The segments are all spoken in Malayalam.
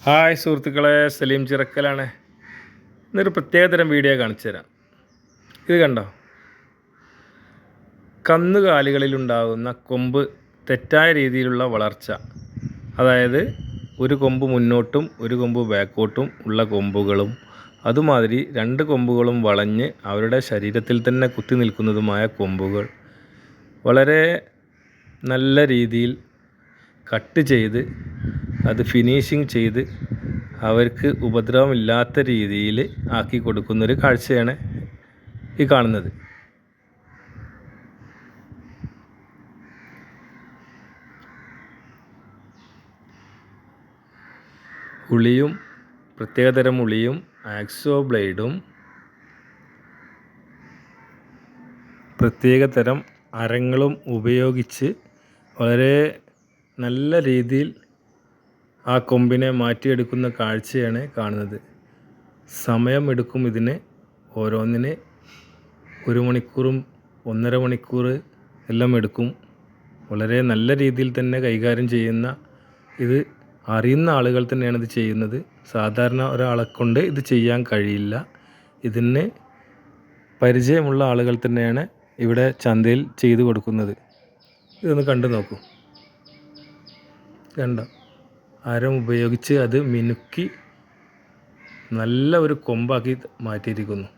ഹായ് സുഹൃത്തുക്കളെ, സലീം ചിറക്കലാണ്. ഇന്നൊരു പ്രത്യേകതരം വീഡിയോ കാണിച്ചു തരാം. ഇത് കണ്ടോ, കന്നുകാലികളിലുണ്ടാകുന്ന കൊമ്പ് തെറ്റായ രീതിയിലുള്ള വളർച്ച, അതായത് ഒരു കൊമ്പ് മുന്നോട്ടും ഒരു കൊമ്പ് ബാക്കോട്ടും ഉള്ള കൊമ്പുകളും അതുമാതിരി രണ്ട് കൊമ്പുകളും വളഞ്ഞ് അവരുടെ ശരീരത്തിൽ തന്നെ കുത്തി നിൽക്കുന്നതുമായ കൊമ്പുകൾ വളരെ നല്ല രീതിയിൽ കട്ട് ചെയ്ത് അത് ഫിനിഷിങ് ചെയ്ത് അവർക്ക് ഉപദ്രവമില്ലാത്ത രീതിയിൽ ആക്കി കൊടുക്കുന്നൊരു കാഴ്ചയാണ് ഈ കാണുന്നത്. ഉളിയും പ്രത്യേകതരം ഉളിയും ആക്സോ ബ്ലേഡും പ്രത്യേകതരം അരങ്ങളും ഉപയോഗിച്ച് വളരെ നല്ല രീതിയിൽ ആ കൊമ്പിനെ മാറ്റിയെടുക്കുന്ന കാഴ്ചയാണ് കാണുന്നത്. സമയമെടുക്കും ഇതിന്. ഓരോന്നിന് 1 മണിക്കൂറും 1.5 മണിക്കൂർ എല്ലാം എടുക്കും. വളരെ നല്ല രീതിയിൽ തന്നെ കൈകാര്യം ചെയ്യുന്ന, ഇത് അറിയുന്ന ആളുകൾ തന്നെയാണ് ഇത് ചെയ്യുന്നത്. സാധാരണ ഒരാളെ കൊണ്ട് ഇത് ചെയ്യാൻ കഴിയില്ല. ഇതിന് പരിചയമുള്ള ആളുകൾ തന്നെയാണ് ഇവിടെ ചന്തയിൽ ചെയ്തു കൊടുക്കുന്നത്. ഇതൊന്ന് കണ്ടു നോക്കൂ. കണ്ടോ, അരം ഉപയോഗിച്ച് അത് മിനുക്കി നല്ല ഒരു കൊമ്പാക്കി മാറ്റിയിരിക്കുന്നു.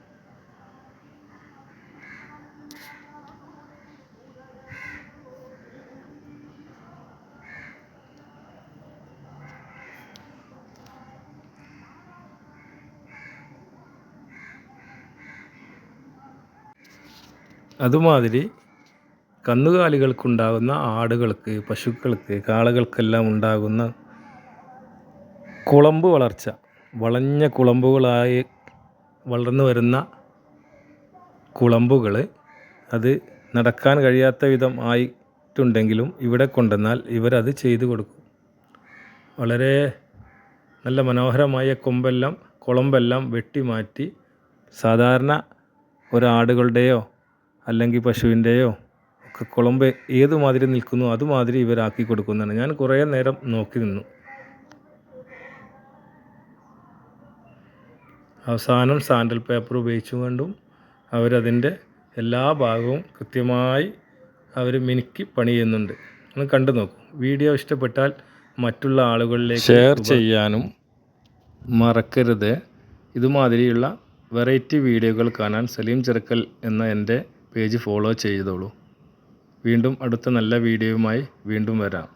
അതുമാതിരി കന്നുകാലികൾക്കുണ്ടാകുന്ന ആടുകൾക്ക്, പശുക്കൾക്ക്, കാളകൾക്കെല്ലാം ഉണ്ടാകുന്ന കുളമ്പ് വളർച്ച, വളഞ്ഞ കുളമ്പുകളായി വളർന്നു വരുന്ന കുളമ്പുകൾ, അത് നടക്കാൻ കഴിയാത്ത വിധം ആയിട്ടുണ്ടെങ്കിലും ഇവിടെ കൊണ്ടുവന്നാൽ ഇവരത് ചെയ്തു കൊടുക്കും. വളരെ നല്ല മനോഹരമായ കുളമ്പെല്ലാം വെട്ടിമാറ്റി സാധാരണ ഒരാടുകളുടെയോ അല്ലെങ്കിൽ പശുവിൻ്റെയോ ഒക്കെ കുളമ്പ് ഏതുമാതിരി നിൽക്കുന്നു അതുമാതിരി ഇവരാക്കി കൊടുക്കുന്നതാണ്. ഞാൻ കുറേ നേരം നോക്കി നിന്നു. അവസാനം സാൻഡൽ പേപ്പർ ഉപയോഗിച്ചുകൊണ്ടും അവരതിൻ്റെ എല്ലാ ഭാഗവും കൃത്യമായി അവർ മിനുക്കി പണി ചെയ്യുന്നുണ്ട്. ഒന്ന് കണ്ടു നോക്കൂ. വീഡിയോ ഇഷ്ടപ്പെട്ടാൽ മറ്റുള്ള ആളുകളിലേക്ക് ഷെയർ ചെയ്യാനും മറക്കരുത്. ഇതുമാതിരിയുള്ള വെറൈറ്റി വീഡിയോകൾ കാണാൻ സലീം ചിറക്കൽ എന്ന എൻ്റെ പേജ് ഫോളോ ചെയ്തോളൂ. വീണ്ടും അടുത്ത നല്ല വീഡിയോയുമായി വീണ്ടും വരാം.